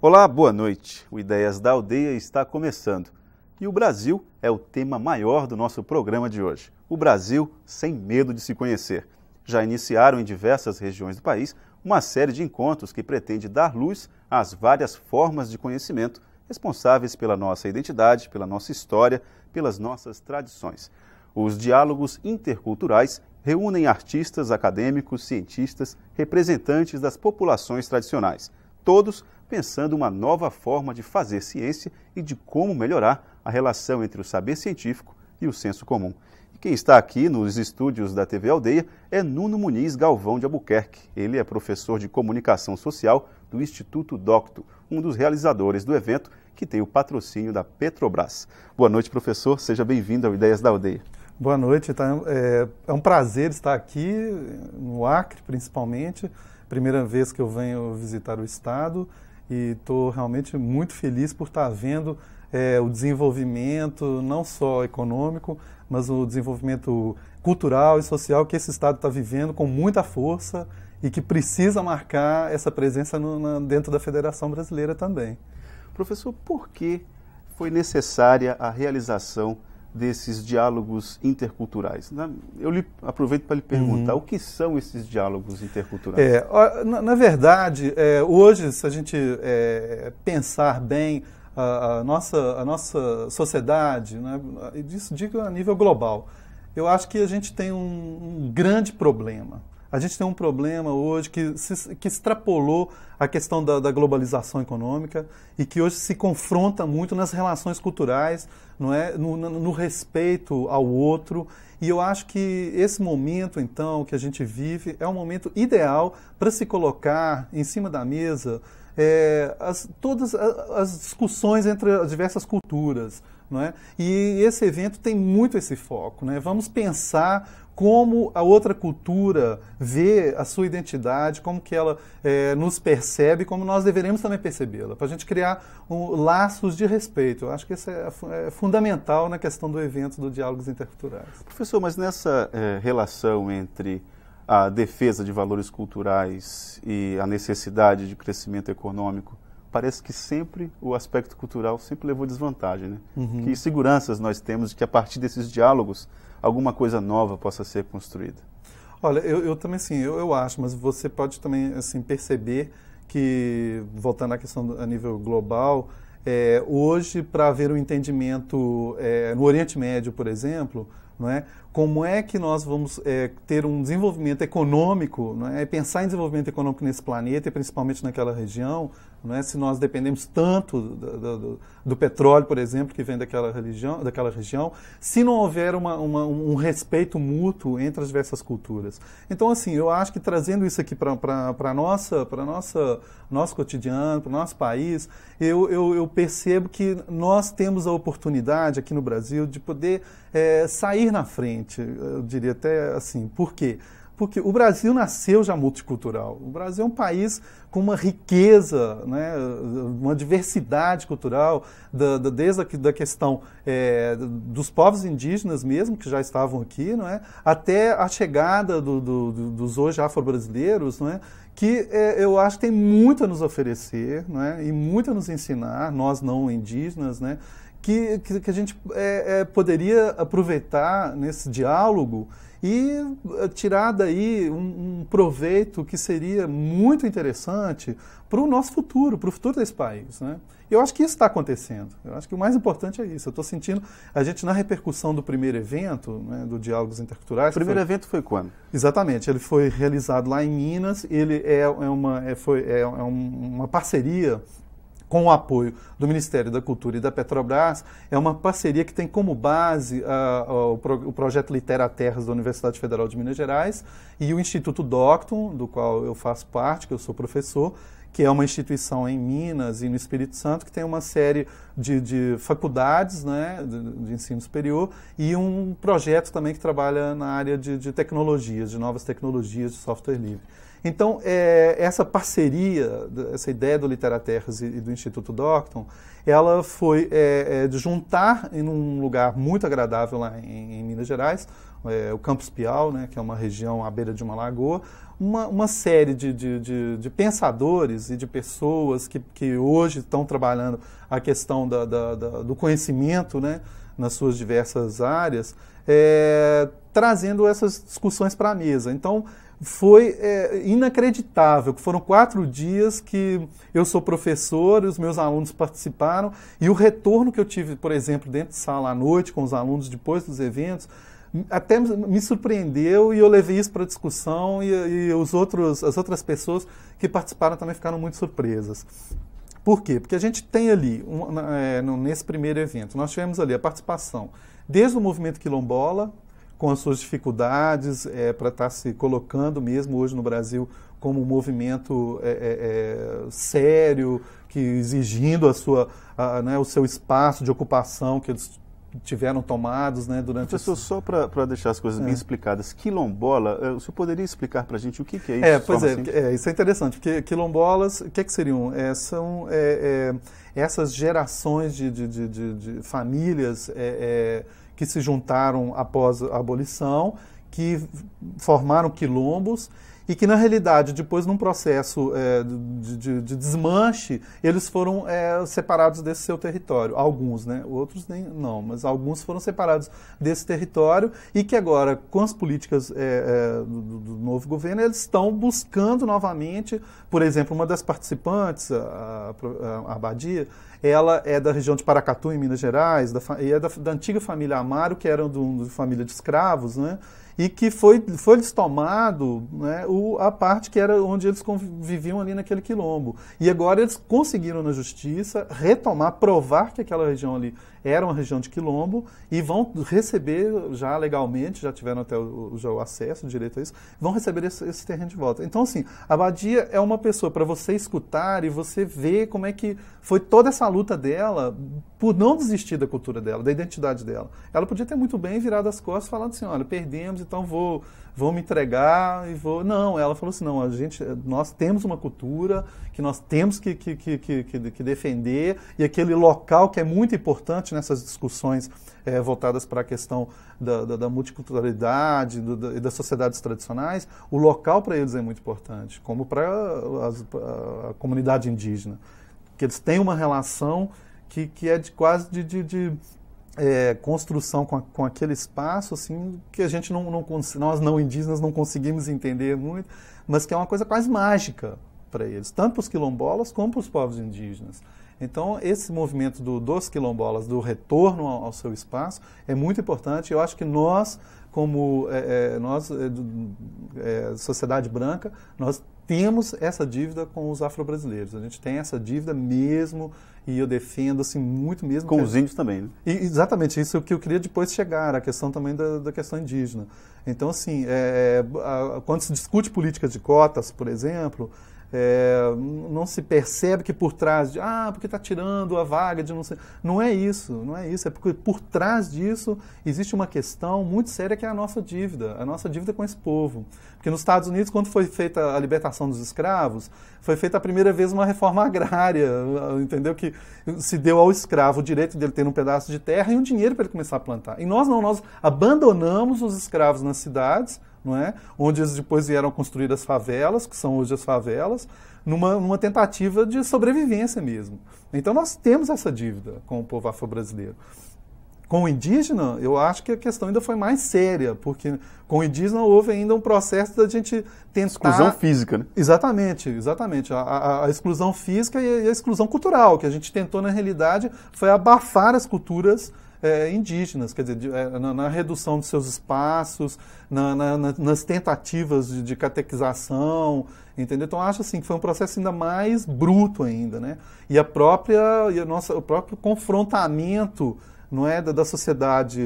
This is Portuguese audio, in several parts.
Olá, boa noite. O Ideias da Aldeia está começando. E o Brasil é o tema maior do nosso programa de hoje. O Brasil sem medo de se conhecer. Já iniciaram em diversas regiões do país uma série de encontros que pretende dar luz às várias formas de conhecimento responsáveis pela nossa identidade, pela nossa história, pelas nossas tradições. Os diálogos interculturais reúnem artistas, acadêmicos, cientistas, representantes das populações tradicionais, todos pensando uma nova forma de fazer ciência e de como melhorar a relação entre o saber científico e o senso comum. E quem está aqui nos estúdios da TV Aldeia é Nuno Muniz Galvão de Albuquerque. Ele é professor de comunicação social do Instituto Docto, um dos realizadores do evento que tem o patrocínio da Petrobras. Boa noite, professor. Seja bem-vindo ao Ideias da Aldeia. Boa noite. É um prazer estar aqui, no Acre, principalmente. Primeira vez que eu venho visitar o estado e estou realmente muito feliz por estar vendo o desenvolvimento, não só econômico, mas o desenvolvimento cultural e social que esse estado está vivendo com muita força e que precisa marcar essa presença dentro da Federação Brasileira também. Professor, por que foi necessária a realização desses diálogos interculturais? Eu aproveito para lhe perguntar, o que são esses diálogos interculturais? Na verdade, hoje, se a gente pensar bem a nossa sociedade, né, isso digo a nível global, eu acho que a gente tem um grande problema. A gente tem um problema hoje que extrapolou a questão da globalização econômica e que hoje se confronta muito nas relações culturais, não é? No respeito ao outro. E eu acho que esse momento, então, que a gente vive, é um momento ideal para se colocar em cima da mesa todas as discussões entre as diversas culturas. Não é? E esse evento tem muito esse foco. Né? Vamos pensar como a outra cultura vê a sua identidade, como que ela nos percebe, como nós deveremos também percebê-la, para a gente criar laços de respeito. Eu acho que isso é fundamental na questão do evento do Diálogos Interculturais. Professor, mas nessa relação entre a defesa de valores culturais e a necessidade de crescimento econômico, parece que sempre o aspecto cultural sempre levou desvantagem, né? Uhum. Que seguranças nós temos de que a partir desses diálogos alguma coisa nova possa ser construída? Olha, eu também sim, eu acho, mas você pode também assim, perceber que, voltando à questão a nível global, hoje, para haver um entendimento no Oriente Médio, por exemplo, não é? Como é que nós vamos ter um desenvolvimento econômico, não é? Pensar em desenvolvimento econômico nesse planeta, e principalmente naquela região, não é? Se nós dependemos tanto do petróleo, por exemplo, que vem daquela região, se não houver um respeito mútuo entre as diversas culturas. Então, assim, eu acho que trazendo isso aqui para nosso cotidiano, para o nosso país, eu percebo que nós temos a oportunidade aqui no Brasil de poder sair na frente, eu diria até assim. Por quê? Porque o Brasil nasceu já multicultural. O Brasil é um país com uma riqueza, né, uma diversidade cultural, desde a questão dos povos indígenas mesmo, que já estavam aqui, não é, até a chegada dos hoje afro-brasileiros, não é, que eu acho que tem muito a nos oferecer, não é, e muito a nos ensinar, nós não indígenas, né, que a gente poderia aproveitar nesse diálogo e tirar daí um proveito que seria muito interessante para o nosso futuro, para o futuro desse país. Né? Eu acho que isso está acontecendo. Eu acho que o mais importante é isso. Eu estou sentindo, a gente na repercussão do primeiro evento, né, do Diálogos Interculturais... O primeiro evento foi quando? Exatamente. Ele foi realizado lá em Minas. Ele é uma parceria com o apoio do Ministério da Cultura e da Petrobras. É uma parceria que tem como base o projeto Litera Terras da Universidade Federal de Minas Gerais e o Instituto Docton, do qual eu faço parte, que eu sou professor, que é uma instituição em Minas e no Espírito Santo, que tem uma série de faculdades, né, de ensino superior, e um projeto também que trabalha na área de tecnologias, de novas tecnologias de software livre. Então, essa parceria, essa ideia do Litera Terras e do Instituto Docton, ela foi de juntar em um lugar muito agradável lá em Minas Gerais, o Campos Piau, né, que é uma região à beira de uma lagoa, uma série de pensadores e de pessoas que hoje estão trabalhando a questão do conhecimento, né, nas suas diversas áreas, trazendo essas discussões para a mesa. Então, foi inacreditável, que foram 4 dias que eu sou professor e os meus alunos participaram, e o retorno que eu tive, por exemplo, dentro de sala à noite com os alunos depois dos eventos, até me surpreendeu, e eu levei isso para discussão, e as outras pessoas que participaram também ficaram muito surpresas. Por quê? Porque a gente tem ali, nesse primeiro evento, nós tivemos ali a participação desde o movimento quilombola, com as suas dificuldades, para estar se colocando mesmo hoje no Brasil como um movimento sério, que exigindo o seu espaço de ocupação que eles tiveram tomados, né, durante... Professor, só para deixar as coisas bem explicadas, quilombola, o senhor poderia explicar para a gente o que é isso? Pois isso é interessante, porque quilombolas, o que seriam? São essas gerações de famílias que se juntaram após a abolição, que formaram quilombos, e que, na realidade, depois, num processo de desmanche, eles foram separados desse seu território. Alguns, né? Outros nem não, mas alguns foram separados desse território, e que agora, com as políticas do novo governo, eles estão buscando novamente, por exemplo, uma das participantes, a Abadia, ela é da região de Paracatu, em Minas Gerais, e é da antiga família Amaro, que era de uma família de escravos, né? E que foi-lhes tomado, né, a parte que era onde eles viviam ali naquele quilombo. E agora eles conseguiram na justiça retomar, provar que aquela região ali era uma região de quilombo, e vão receber já legalmente, já tiveram até o acesso, o direito a isso, vão receber esse terreno de volta. Então, assim, a Abadia é uma pessoa para você escutar e você ver como é que foi toda essa luta dela por não desistir da cultura dela, da identidade dela. Ela podia ter muito bem virado as costas falando assim, olha, perdemos, então vou me entregar e vou... Não, ela falou assim, não, nós temos uma cultura que nós temos que defender, e aquele local que é muito importante nessas discussões voltadas para a questão da multiculturalidade e das sociedades tradicionais, o local para eles é muito importante, como para a comunidade indígena, que eles têm uma relação que é quase de construção com aquele espaço, assim, que a gente nós não indígenas não conseguimos entender muito, mas que é uma coisa quase mágica para eles, tanto para os quilombolas como para os povos indígenas. Então, esse movimento dos quilombolas, do retorno ao seu espaço, é muito importante. Eu acho que nós, como sociedade branca, nós temos essa dívida com os afro-brasileiros. A gente tem essa dívida mesmo, e eu defendo assim, muito mesmo. Com os índios também, né? Exatamente, isso que eu queria depois chegar, a questão também da questão indígena. Então, assim, quando se discute políticas de cotas, por exemplo, não se percebe que por trás de, porque está tirando a vaga de não sei... Não é isso, é porque por trás disso existe uma questão muito séria, que é a nossa dívida com esse povo. Porque nos Estados Unidos, quando foi feita a libertação dos escravos, foi feita a primeira vez uma reforma agrária, entendeu? Que se deu ao escravo o direito dele ter um pedaço de terra e um dinheiro para ele começar a plantar. E nós abandonamos os escravos nas cidades, não é? Onde eles depois vieram construir as favelas, que são hoje as favelas, numa tentativa de sobrevivência mesmo. Então nós temos essa dívida com o povo afro-brasileiro. Com o indígena, eu acho que a questão ainda foi mais séria, porque com o indígena houve ainda um processo da gente tentar... Exclusão física, né? Exatamente. A exclusão física e a exclusão cultural, que a gente tentou, na realidade, foi abafar as culturas indígenas, quer dizer, na redução de seus espaços, nas tentativas de catequização, entendeu? Então, acho assim que foi um processo ainda mais bruto ainda, né? E o próprio confrontamento, não é, da sociedade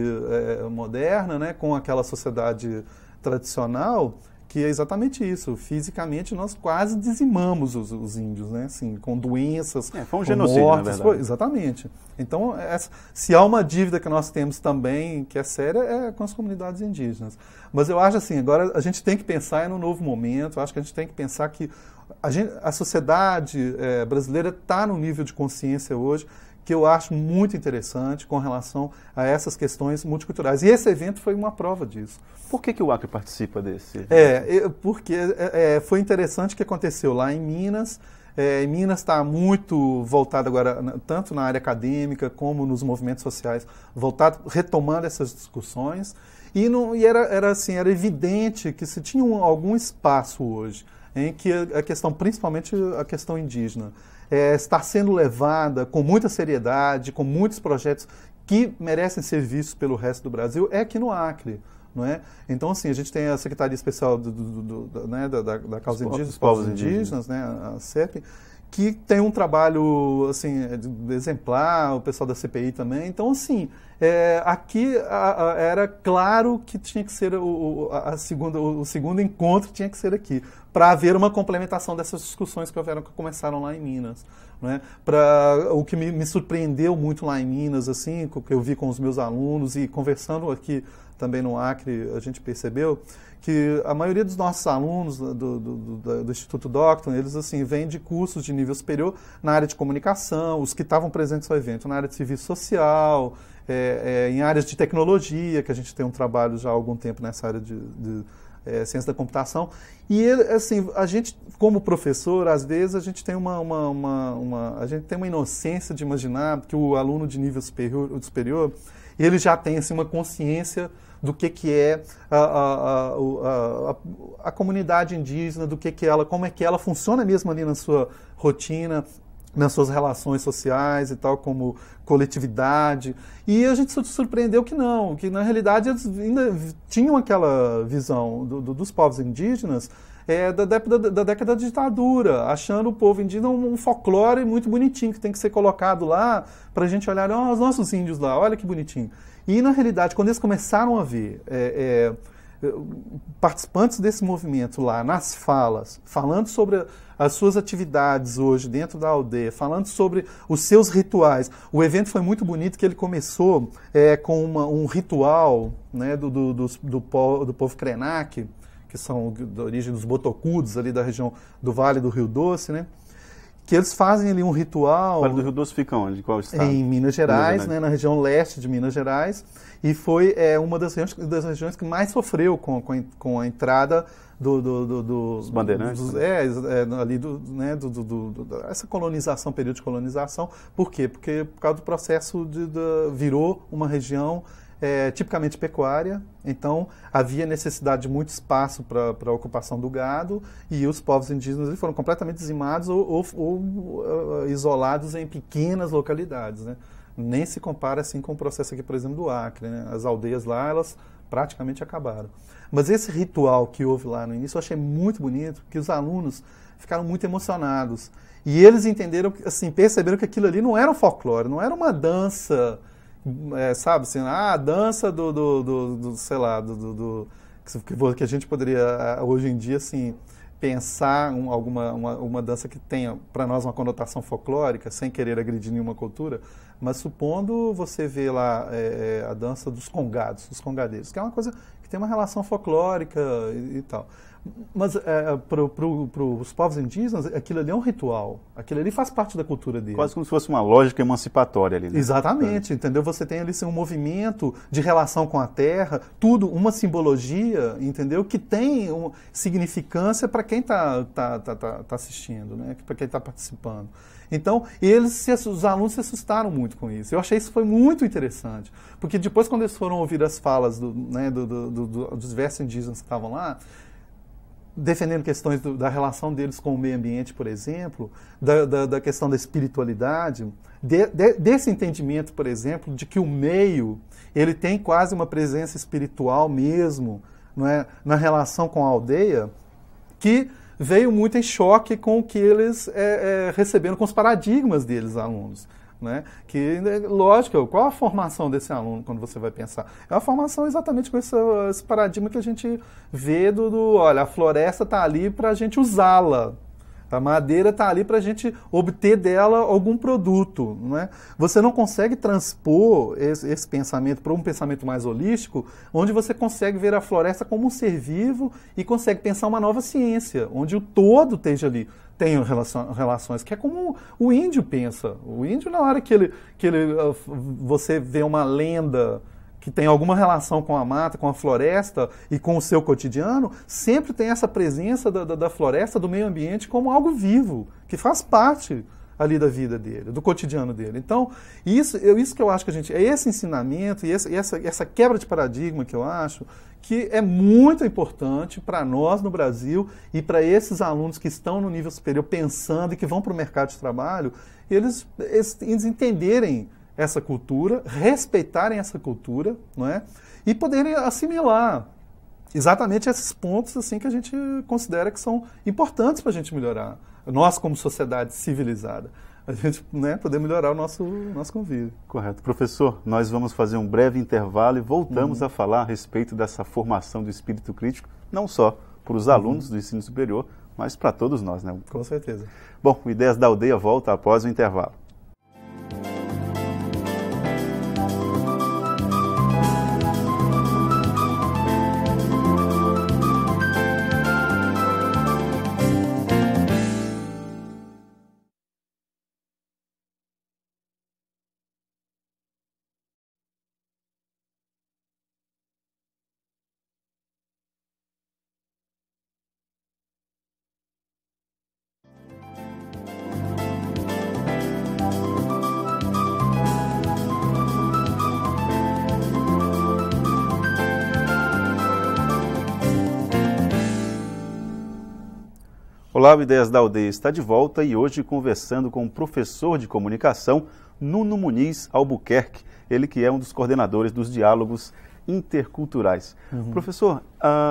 moderna, né, com aquela sociedade tradicional, que é exatamente isso. Fisicamente, nós quase dizimamos os índios, né? Assim, com doenças, foi um genocídio, mortes, na verdade. Exatamente. Então, se há uma dívida que nós temos também, que é séria, é com as comunidades indígenas. Mas eu acho assim, agora a gente tem que pensar no novo momento, eu acho que a gente tem que pensar que a sociedade brasileira está num nível de consciência hoje que eu acho muito interessante com relação a essas questões multiculturais. E esse evento foi uma prova disso. Por que o Acre participa desse? Porque foi interessante o que aconteceu lá em Minas. Minas está muito voltado agora, tanto na área acadêmica como nos movimentos sociais, voltado, retomando essas discussões. E era evidente que se tinha algum espaço hoje em que a questão, principalmente a questão indígena, está sendo levada com muita seriedade, com muitos projetos que merecem ser vistos pelo resto do Brasil, é aqui no Acre. Não é? Então, assim, a gente tem a Secretaria Especial da Causa Indígena, dos Povos Indígenas, né, a CEP, que tem um trabalho assim, exemplar, o pessoal da CPI também. Então, assim, aqui era claro que tinha que ser o segundo encontro tinha que ser aqui, para haver uma complementação dessas discussões que começaram lá em Minas. Né? O que me surpreendeu muito lá em Minas, assim, que eu vi com os meus alunos e conversando aqui também no Acre, a gente percebeu que a maioria dos nossos alunos do Instituto Docton, eles assim, vêm de cursos de nível superior na área de comunicação, os que estavam presentes no evento, na área de serviço social, em áreas de tecnologia, que a gente tem um trabalho já há algum tempo nessa área de ciência da computação. E assim, a gente, como professor, às vezes a gente tem a gente tem uma inocência de imaginar que o aluno de nível superior ele já tem assim, uma consciência do que é a comunidade indígena, como é que ela funciona mesmo ali na sua rotina, nas suas relações sociais e tal, como coletividade. E a gente se surpreendeu que não, que na realidade eles ainda tinham aquela visão dos povos indígenas da década da ditadura, achando o povo indígena um folclore muito bonitinho, que tem que ser colocado lá para a gente olhar, os nossos índios lá, olha que bonitinho. E, na realidade, quando eles começaram a ver participantes desse movimento lá, nas falas, falando sobre as suas atividades hoje dentro da aldeia, falando sobre os seus rituais, o evento foi muito bonito, que ele começou com um ritual, né, do povo Krenak, que são da origem dos botocudos, ali da região do Vale do Rio Doce, né? Que eles fazem ali um ritual... O Vale do Rio Doce fica onde? Qual estado? Em Minas Gerais, né, na região leste de Minas Gerais, e foi uma das regiões que mais sofreu com a entrada dos bandeirantes. Ali essa colonização, período de colonização. Por quê? Porque por causa do processo virou uma região tipicamente pecuária, então havia necessidade de muito espaço para a ocupação do gado, e os povos indígenas foram completamente dizimados ou isolados em pequenas localidades, né? Nem se compara assim com o processo aqui, por exemplo, do Acre, né? As aldeias lá, elas praticamente acabaram. Mas esse ritual que houve lá no início, eu achei muito bonito, porque os alunos ficaram muito emocionados, e eles entenderam, assim, perceberam que aquilo ali não era um folclore, não era uma dança... sabe, assim, a dança sei lá, que a gente poderia hoje em dia, assim, pensar uma dança que tenha para nós uma conotação folclórica, sem querer agredir nenhuma cultura, mas supondo você vê lá a dança dos congadeiros, que é uma coisa que tem uma relação folclórica e tal. Mas para os povos indígenas, aquilo ali é um ritual. Aquilo ali faz parte da cultura deles. Quase como se fosse uma lógica emancipatória ali. Né? Exatamente, entendeu? Você tem ali assim, um movimento de relação com a terra, tudo, uma simbologia, entendeu? Que tem significância para quem está assistindo, né? Para quem está participando. Então, os alunos se assustaram muito com isso. Eu achei isso foi muito interessante. Porque depois, quando eles foram ouvir as falas dos diversos indígenas que estavam lá, defendendo questões da relação deles com o meio ambiente, por exemplo, da questão da espiritualidade, desse entendimento, por exemplo, de que o meio ele tem quase uma presença espiritual mesmo, não é, na relação com a aldeia, que veio muito em choque com o que eles receberam, com os paradigmas deles, alunos. Né? Que, lógico, qual a formação desse aluno quando você vai pensar? É uma formação exatamente com esse paradigma que a gente vê olha, a floresta está ali para a gente usá-la, a madeira está ali para a gente obter dela algum produto. Não é? Você não consegue transpor esse pensamento para um pensamento mais holístico, onde você consegue ver a floresta como um ser vivo e consegue pensar uma nova ciência, onde o todo esteja ali. tem relações, que é como o índio pensa. O índio, na hora que você vê uma lenda que tem alguma relação com a mata, com a floresta e com o seu cotidiano, sempre tem essa presença da floresta, do meio ambiente, como algo vivo, que faz parte ali da vida dele, do cotidiano dele. Então, isso que eu acho que é esse ensinamento e essa quebra de paradigma que eu acho que é muito importante para nós no Brasil e para esses alunos que estão no nível superior pensando e que vão para o mercado de trabalho, eles entenderem essa cultura, respeitarem essa cultura, não é? E poderem assimilar exatamente esses pontos assim, que a gente considera que são importantes para a gente melhorar. Nós, como sociedade civilizada, a gente, né, poder melhorar o nosso convívio. Correto. Professor, nós vamos fazer um breve intervalo e voltamos a falar a respeito dessa formação do espírito crítico, não só para os alunos do ensino superior, mas para todos nós, né? Com certeza. Bom, o Ideias da Aldeia volta após o intervalo. Olá, o Ideias da Aldeia está de volta e hoje conversando com o professor de comunicação Nuno Muniz Albuquerque, ele que é um dos coordenadores dos diálogos interculturais. Professor,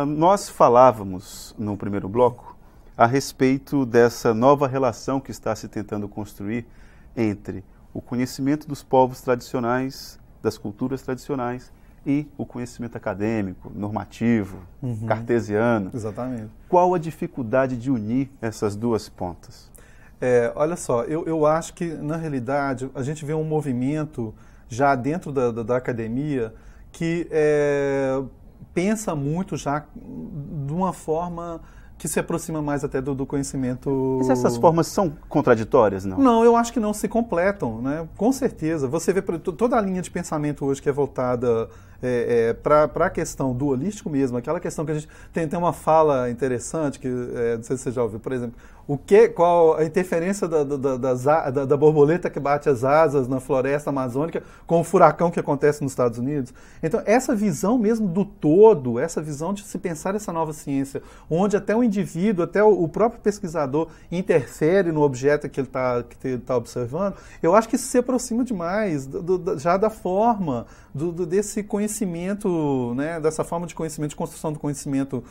nós falávamos no primeiro bloco a respeito dessa nova relação que está se tentando construir entre o conhecimento dos povos tradicionais, das culturas tradicionais, e o conhecimento acadêmico, normativo, cartesiano. Exatamente. Qual a dificuldade de unir essas duas pontas? Olha só, eu acho que, na realidade, a gente vê um movimento já dentro da academia que pensa muito já de uma forma que se aproxima mais até do conhecimento... Mas essas formas são contraditórias, não? Não, eu acho que não, se completam, né? Com certeza. Você vê toda a linha de pensamento hoje que é voltada para a questão do holístico mesmo, aquela questão que a gente tem uma fala interessante, que não sei se você já ouviu, por exemplo, qual a interferência da borboleta que bate as asas na floresta amazônica com o furacão que acontece nos Estados Unidos. Então, essa visão mesmo do todo, essa visão de se pensar essa nova ciência, onde até o indivíduo, até o próprio pesquisador interfere no objeto que ele está observando, eu acho que isso se aproxima demais já da forma desse conhecimento, né, dessa forma de conhecimento, de construção do conhecimento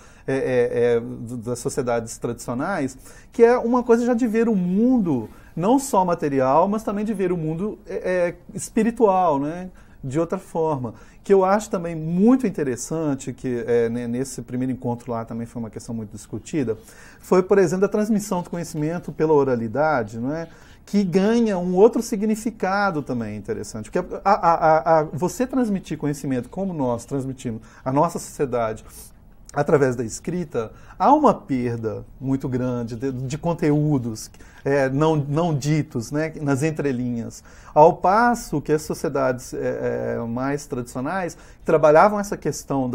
das sociedades tradicionais, que é uma coisa já de ver o mundo, não só material, mas também de ver o mundo espiritual, né, de outra forma. Que eu acho também muito interessante, que nesse primeiro encontro lá também foi uma questão muito discutida, foi, por exemplo, a transmissão do conhecimento pela oralidade, não é? Que ganha um outro significado também interessante. Porque você transmitir conhecimento como nós transmitimos a nossa sociedade através da escrita, há uma perda muito grande de conteúdos não ditos, né, nas entrelinhas. Ao passo que as sociedades mais tradicionais trabalhavam essa questão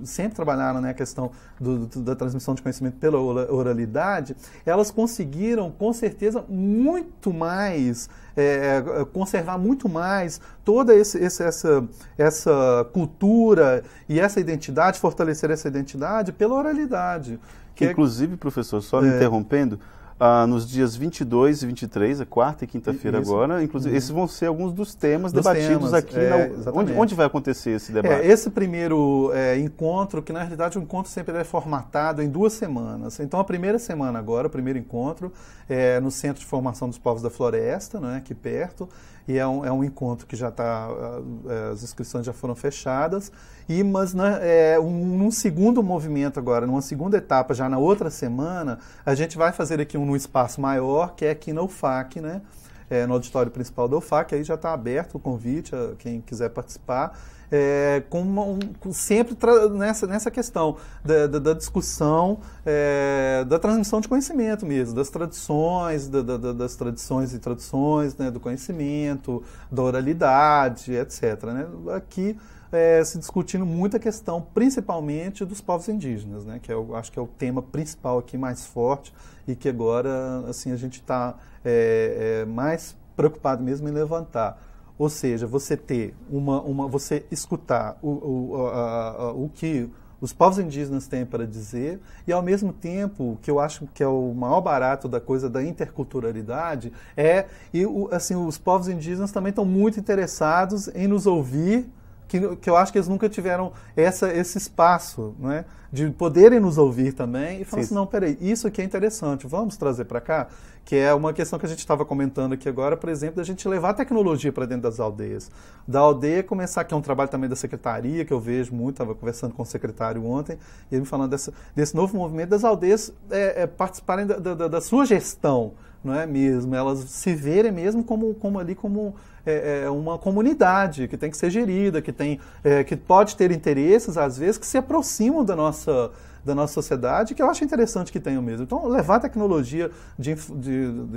sempre trabalharam, né, a questão da transmissão de conhecimento pela oralidade, elas conseguiram, com certeza, muito mais, conservar muito mais toda essa cultura e essa identidade, fortalecer essa identidade pela oralidade. Inclusive, professor, só me interrompendo, nos dias 22 e 23, a quarta e quinta-feira agora, inclusive, esses vão ser alguns dos temas debatidos aqui. Onde vai acontecer esse debate? Esse primeiro encontro, que na realidade o encontro sempre é formatado em 2 semanas. Então, a primeira semana agora, o primeiro encontro, é no Centro de Formação dos Povos da Floresta, né, aqui perto, e é um encontro que já está, as inscrições já foram fechadas, mas num segundo movimento agora, numa segunda etapa, já na outra semana, a gente vai fazer aqui num espaço maior, que é aqui na UFAC, né? no auditório principal da UFAC, aí já está aberto o convite a quem quiser participar. Sempre nessa questão da discussão, da transmissão de conhecimento mesmo, das tradições, das tradições e traduções, né, do conhecimento, da oralidade, etc. Né? Aqui se discutindo muito a questão, principalmente, dos povos indígenas, né, que eu acho que é o tema principal aqui, mais forte, e que agora assim, a gente está mais preocupado mesmo em levantar. Ou seja, você ter você escutar o que os povos indígenas têm para dizer e, ao mesmo tempo, que eu acho que é o maior barato da coisa da interculturalidade, assim, os povos indígenas também estão muito interessados em nos ouvir, que eu acho que eles nunca tiveram esse espaço, né, de poderem nos ouvir também e falar assim, não, peraí, isso aqui é interessante, vamos trazer para cá, que é uma questão que a gente estava comentando aqui agora, por exemplo, da gente levar a tecnologia para dentro das aldeias. Da aldeia começar, que é um trabalho também da secretaria, que eu vejo muito, estava conversando com o secretário ontem, e ele me falando desse novo movimento das aldeias participarem da sua gestão, não é mesmo? Elas se verem mesmo como uma comunidade que tem que ser gerida, que pode ter interesses, às vezes, que se aproximam da nossa sociedade, que eu acho interessante que tenham mesmo. Então, levar a tecnologia de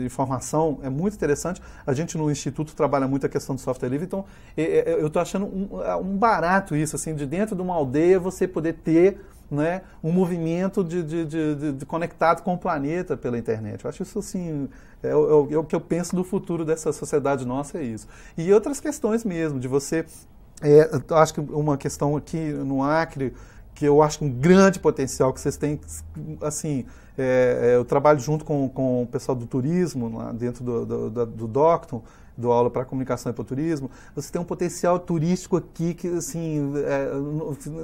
informação é muito interessante. A gente no Instituto trabalha muito a questão do software livre, então eu estou achando um barato isso, assim, de dentro de uma aldeia você poder ter, né, um movimento de conectado com o planeta pela internet. Eu acho isso, assim, é o que eu penso do futuro dessa sociedade nossa, é isso. E outras questões mesmo, de você... eu acho que uma questão aqui no Acre, que eu acho um grande potencial que vocês têm, assim, eu trabalho junto com o pessoal do turismo, lá dentro do Docton, do Aula para Comunicação e para o Turismo. Você tem um potencial turístico aqui que, assim,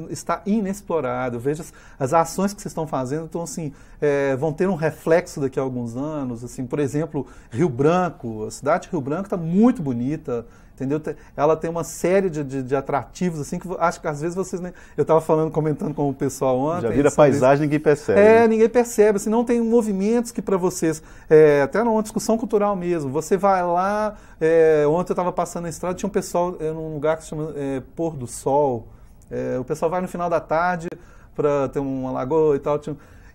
está inexplorado. Eu vejo as ações que vocês estão fazendo, então, assim, vão ter um reflexo daqui a alguns anos. Assim, por exemplo, Rio Branco, a cidade de Rio Branco está muito bonita, entendeu? Ela tem uma série de atrativos, assim, que acho que às vezes vocês nem... Eu estava comentando com o pessoal ontem... Já vira paisagem, ninguém percebe. Né? Ninguém percebe. Assim, não tem movimentos que para vocês... até numa discussão cultural mesmo. Você vai lá... ontem eu estava passando na estrada, tinha um pessoal num lugar que se chama Pôr do Sol. O pessoal vai no final da tarde para ter uma lagoa e tal.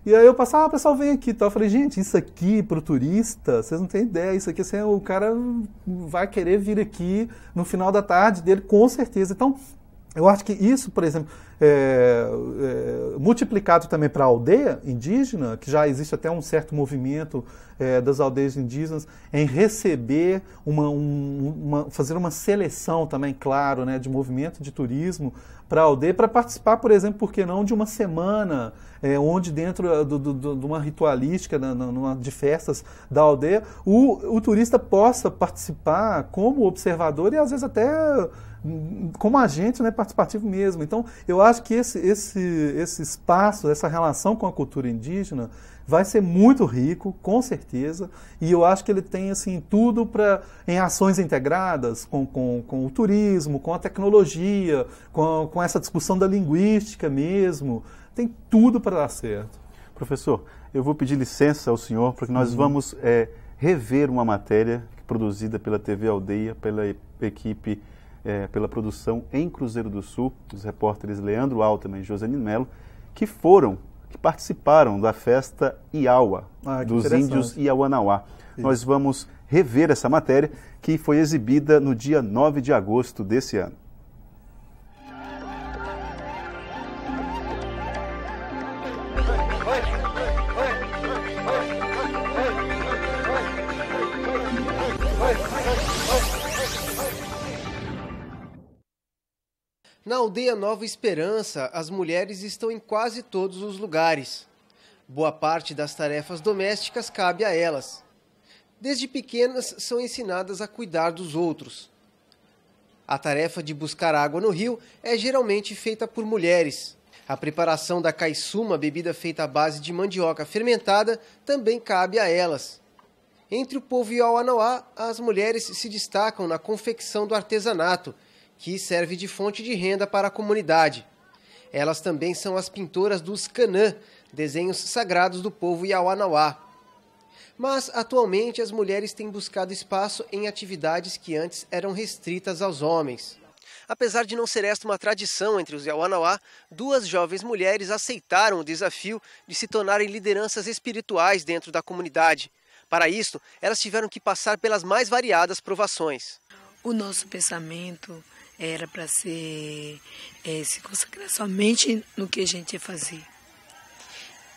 E aí eu passava, o pessoal vem aqui e tal. Eu falei, gente, isso aqui pro turista, vocês não têm ideia. Isso aqui, assim, o cara vai querer vir aqui no final da tarde dele, com certeza. Então, eu acho que isso, por exemplo, multiplicado também para a aldeia indígena, que já existe até um certo movimento das aldeias indígenas em receber, fazer uma seleção também, claro, né, de movimento de turismo para a aldeia, para participar, por exemplo, por que não, de uma semana, onde dentro de uma ritualística, de festas da aldeia, o turista possa participar como observador e às vezes até como agente, né, participativo mesmo. Então, eu acho que esse espaço, essa relação com a cultura indígena vai ser muito rico, com certeza, e eu acho que ele tem, assim, tudo em ações integradas com o turismo, com a tecnologia, com essa discussão da linguística mesmo, tem tudo para dar certo. Professor, eu vou pedir licença ao senhor, porque nós vamos rever uma matéria produzida pela TV Aldeia, pela equipe, pela produção em Cruzeiro do Sul, os repórteres Leandro Altman e Josenine Melo, que participaram da festa Iaua, dos índios Iauanauá. Nós vamos rever essa matéria, que foi exibida no dia 9 de agosto desse ano. Na aldeia Nova Esperança, as mulheres estão em quase todos os lugares. Boa parte das tarefas domésticas cabe a elas. Desde pequenas são ensinadas a cuidar dos outros. A tarefa de buscar água no rio é geralmente feita por mulheres. A preparação da caiçuma, bebida feita à base de mandioca fermentada, também cabe a elas. Entre o povo Iauanauá, as mulheres se destacam na confecção do artesanato, que serve de fonte de renda para a comunidade. Elas também são as pintoras dos canã, desenhos sagrados do povo Iauanauá. Mas, atualmente, as mulheres têm buscado espaço em atividades que antes eram restritas aos homens. Apesar de não ser esta uma tradição entre os Yawanawá, 2 jovens mulheres aceitaram o desafio de se tornarem lideranças espirituais dentro da comunidade. Para isso, elas tiveram que passar pelas mais variadas provações. O nosso pensamento era para se concentrar somente no que a gente ia fazer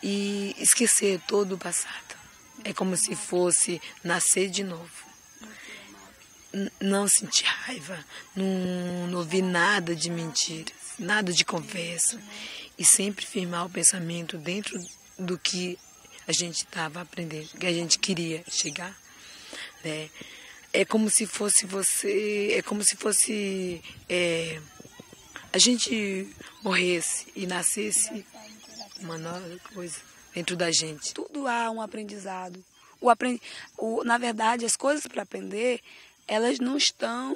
e esquecer todo o passado. É como se fosse nascer de novo. Não sentir raiva, não ouvir nada de mentiras, nada de conversa. E sempre firmar o pensamento dentro do que a gente estava aprendendo, que a gente queria chegar. Né? É como se fosse a gente morresse e nascesse uma nova coisa dentro da gente. Tudo há um aprendizado. Na verdade, as coisas para aprender, elas não estão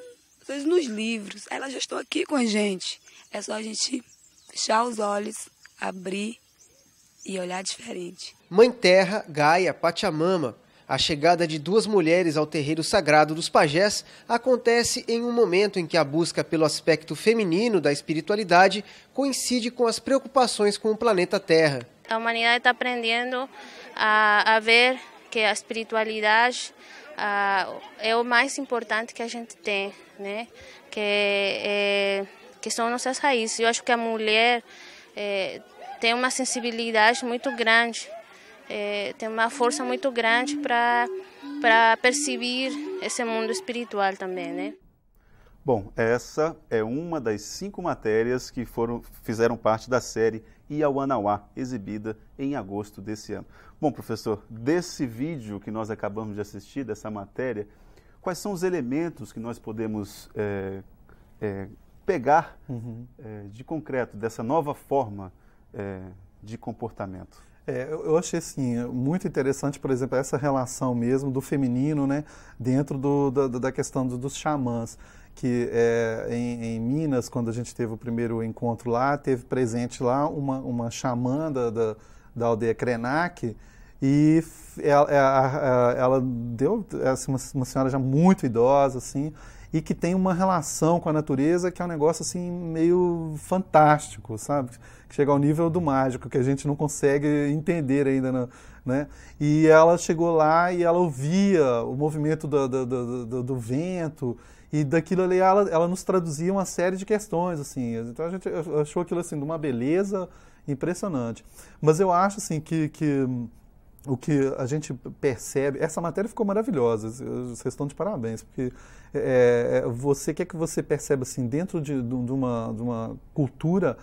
nos livros, elas já estão aqui com a gente. É só a gente fechar os olhos, abrir e olhar diferente. Mãe Terra, Gaia, Pachamama. A chegada de 2 mulheres ao terreiro sagrado dos pajés acontece em um momento em que a busca pelo aspecto feminino da espiritualidade coincide com as preocupações com o planeta Terra. A humanidade está aprendendo a ver que a espiritualidade é o mais importante que a gente tem, né? Que são nossas raízes. Eu acho que a mulher tem uma sensibilidade muito grande, tem uma força muito grande para perceber esse mundo espiritual também, né? Bom, essa é uma das 5 matérias que fizeram parte da série Yawanawá, exibida em agosto desse ano. Bom, professor, desse vídeo que nós acabamos de assistir, dessa matéria, quais são os elementos que nós podemos pegar de concreto, dessa nova forma de comportamento? Eu achei assim, muito interessante, por exemplo, essa relação mesmo do feminino, né, dentro da questão dos xamãs, que em Minas, quando a gente teve o primeiro encontro lá, teve presente lá uma xamã da aldeia Krenak, e ela deu assim, uma senhora já muito idosa, assim, e que tem uma relação com a natureza que é um negócio assim meio fantástico, sabe? Que chega ao nível do mágico, que a gente não consegue entender ainda, né? E ela chegou lá e ela ouvia o movimento do vento, e daquilo ali ela nos traduzia uma série de questões, assim. Então a gente achou aquilo assim de uma beleza impressionante. Mas eu acho assim que o que a gente percebe, essa matéria ficou maravilhosa, vocês estão de parabéns, porque o que é que você percebe assim, dentro de uma cultura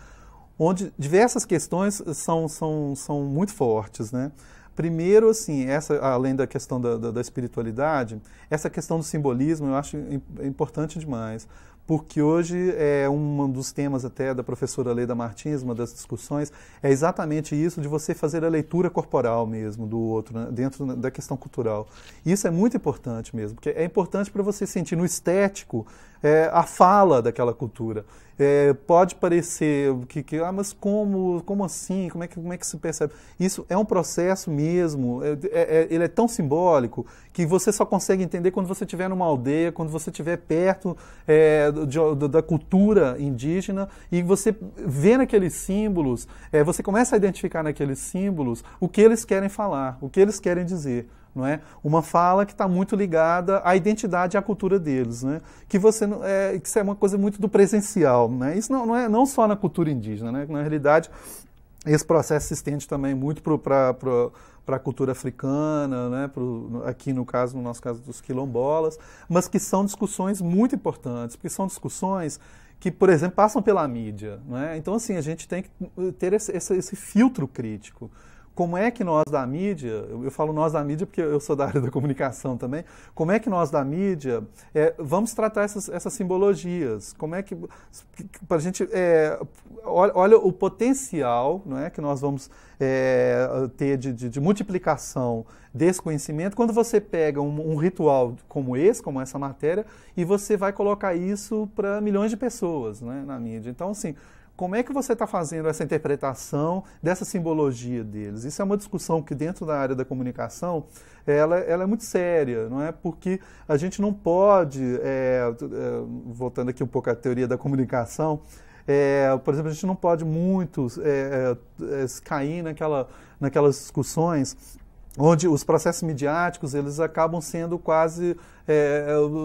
onde diversas questões são muito fortes, né? Primeiro, assim, além da questão da espiritualidade, essa questão do simbolismo eu acho importante demais, porque hoje é um dos temas até da professora Leda Martins, uma das discussões, é exatamente isso de você fazer a leitura corporal mesmo do outro, né, dentro da questão cultural. Isso é muito importante mesmo, porque é importante para você sentir no estético a fala daquela cultura. Pode parecer mas como assim? Como é que se percebe? Isso é um processo mesmo, ele é tão simbólico que você só consegue entender quando você estiver numa aldeia, quando você estiver perto da cultura indígena e você vê naqueles símbolos, você começa a identificar naqueles símbolos o que eles querem falar, o que eles querem dizer. Não é? Uma fala que está muito ligada à identidade e à cultura deles, né? Que isso é uma coisa muito do presencial, né? Isso não é não só na cultura indígena, né? Na realidade, esse processo se estende também muito para a cultura africana, né? Aqui no nosso caso dos quilombolas, mas que são discussões muito importantes, porque são discussões que, por exemplo, passam pela mídia, né? Então, assim, a gente tem que ter esse filtro crítico. Como é que nós da mídia, eu falo nós da mídia porque eu sou da área da comunicação também, como é que nós da mídia vamos tratar essas simbologias? Como é que, para a gente, olha o potencial, não é, que nós vamos ter de multiplicação desse conhecimento quando você pega um ritual como essa matéria, e você vai colocar isso para milhões de pessoas, né, na mídia. Então, assim, como é que você está fazendo essa interpretação dessa simbologia deles? Isso é uma discussão que dentro da área da comunicação ela é muito séria, não é? Porque a gente não pode, voltando aqui um pouco à teoria da comunicação, por exemplo, a gente não pode muito cair naquelas discussões onde os processos midiáticos eles acabam sendo quase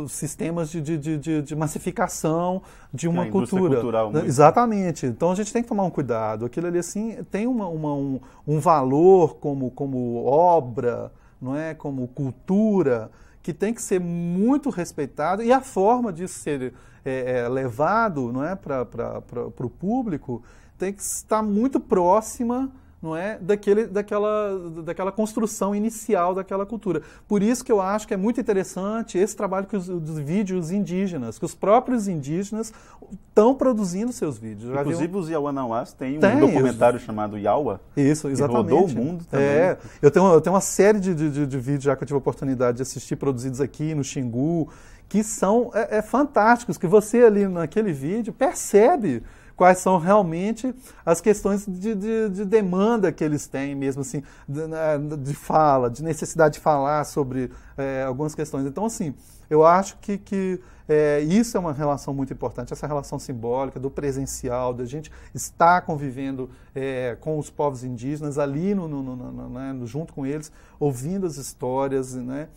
sistemas de massificação de uma cultura. Cultural, muito. Exatamente. Então a gente tem que tomar um cuidado. Aquilo ali assim tem um valor como obra, não é? Como cultura, que tem que ser muito respeitado, e a forma de ser levado, não é, para o público tem que estar muito próxima, não é, daquela construção inicial daquela cultura. Por isso que eu acho que é muito interessante esse trabalho dos vídeos indígenas, que os próprios indígenas estão produzindo seus vídeos. Inclusive os Yawanawás têm um documentário chamado Yawa. Isso, exatamente. Que rodou o mundo também. Eu tenho uma série de vídeos já que eu tive a oportunidade de assistir, produzidos aqui no Xingu, que são fantásticos, que você ali naquele vídeo percebe quais são realmente as questões de demanda que eles têm mesmo, assim, de fala, de necessidade de falar sobre algumas questões. Então, assim, eu acho que isso é uma relação muito importante, essa relação simbólica do presencial, da gente estar convivendo com os povos indígenas ali junto com eles, ouvindo as histórias, né?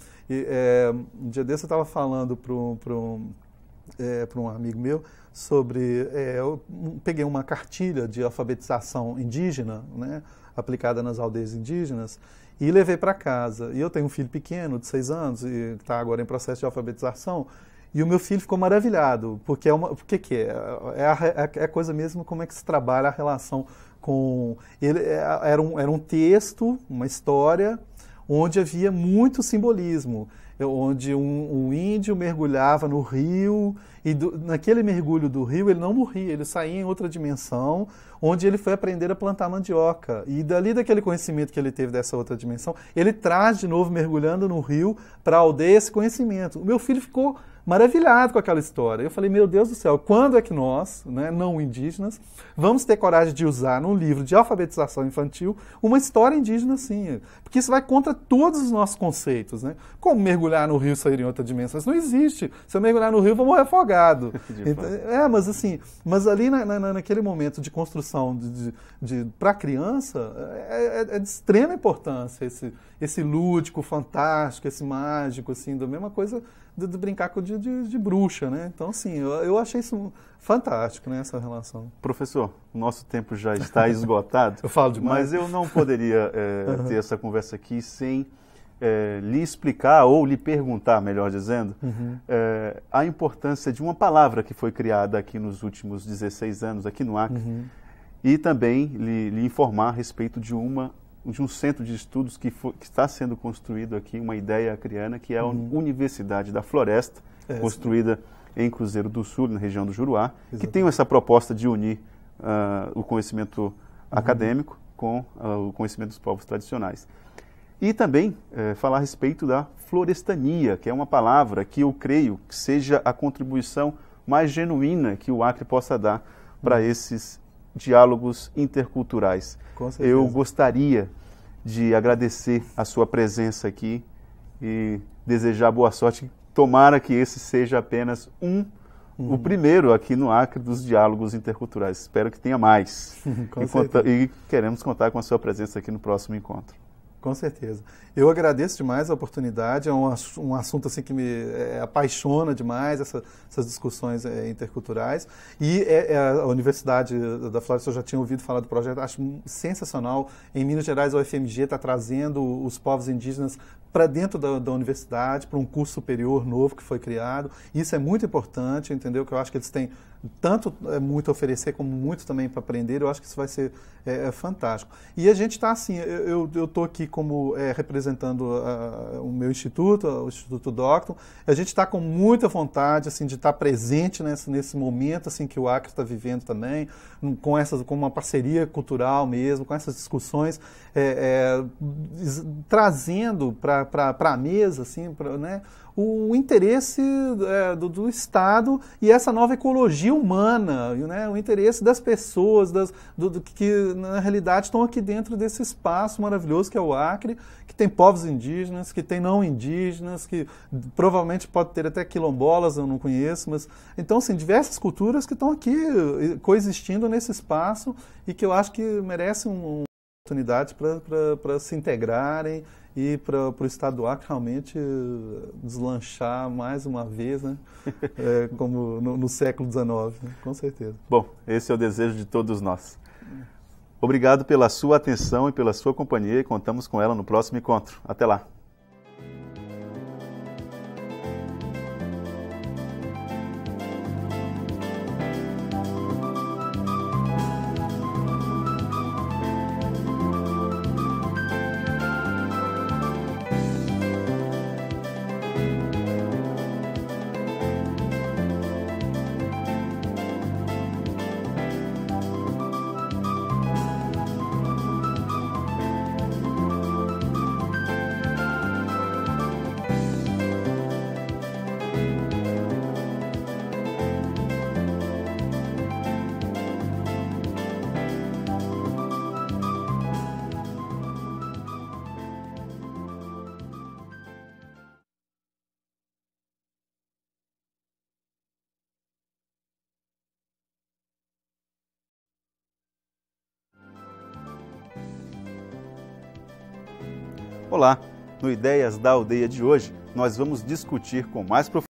Um dia desse eu estava falando para um amigo meu sobre... eu peguei uma cartilha de alfabetização indígena, né, aplicada nas aldeias indígenas, e levei para casa. E eu tenho um filho pequeno, de 6 anos, e está agora em processo de alfabetização, e o meu filho ficou maravilhado, porque é a coisa mesmo como é que se trabalha a relação com... Era um texto, uma história, onde havia muito simbolismo, onde um índio mergulhava no rio, e naquele mergulho do rio ele não morria, ele saía em outra dimensão, onde ele foi aprender a plantar mandioca. E daquele conhecimento que ele teve dessa outra dimensão, ele traz de novo, mergulhando no rio, para a aldeia esse conhecimento. O meu filho ficou maravilhado com aquela história. Eu falei, meu Deus do céu, quando é que nós, né, não indígenas, vamos ter coragem de usar num livro de alfabetização infantil uma história indígena assim? Porque isso vai contra todos os nossos conceitos, né? Como mergulhar no rio e sair em outra dimensão? Isso não existe. Se eu mergulhar no rio, eu vou morrer afogado. Então, mas ali naquele momento de construção para a criança, é de extrema importância esse lúdico, fantástico, esse mágico, assim, da mesma coisa de brincar de bruxa, né? Então, assim, eu achei isso fantástico, né, essa relação. Professor, o nosso tempo já está esgotado. Eu falo demais. Mas eu não poderia ter essa conversa aqui sem lhe explicar, ou lhe perguntar, melhor dizendo, a importância de uma palavra que foi criada aqui nos últimos 16 anos, aqui no Acre, e também lhe informar a respeito de um centro de estudos que está sendo construído aqui, uma ideia acreana, que é a Universidade da Floresta, construída em Cruzeiro do Sul, na região do Juruá, que tem essa proposta de unir o conhecimento acadêmico com o conhecimento dos povos tradicionais. E também falar a respeito da florestania, que é uma palavra que eu creio que seja a contribuição mais genuína que o Acre possa dar para esses diálogos interculturais. Eu gostaria de agradecer a sua presença aqui e desejar boa sorte. Tomara que esse seja apenas o primeiro aqui no Acre dos diálogos interculturais. Espero que tenha mais. E queremos contar com a sua presença aqui no próximo encontro. Com certeza. Eu agradeço demais a oportunidade, é um assunto assim que me apaixona demais, essas discussões interculturais. E a Universidade da Floresta, eu já tinha ouvido falar do projeto, acho sensacional. Em Minas Gerais, a UFMG está trazendo os povos indígenas para dentro da universidade, para um curso superior novo que foi criado. Isso é muito importante, entendeu? Que eu acho que eles têm tanto muito a oferecer como muito também para aprender. Eu acho que isso vai ser fantástico. E a gente está assim, eu estou aqui como representando o meu instituto, o Instituto Docton. A gente está com muita vontade assim, de estar presente nesse momento assim, que o Acre está vivendo também, com uma parceria cultural mesmo, com essas discussões, trazendo para a mesa assim, né, o interesse do Estado e essa nova ecologia ecologia humana, né? O interesse das pessoas, que na realidade estão aqui dentro desse espaço maravilhoso que é o Acre, que tem povos indígenas, que tem não indígenas, que provavelmente pode ter até quilombolas, eu não conheço, mas então, assim, diversas culturas que estão aqui coexistindo nesse espaço e que eu acho que merecem uma oportunidade para se integrarem e para o Estado do Acre realmente deslanchar mais uma vez, né? Como no século XIX, né? Com certeza. Bom, esse é o desejo de todos nós. Obrigado pela sua atenção e pela sua companhia e contamos com ela no próximo encontro. Até lá! Olá! No Ideias da Aldeia de hoje, nós vamos discutir com mais profundidade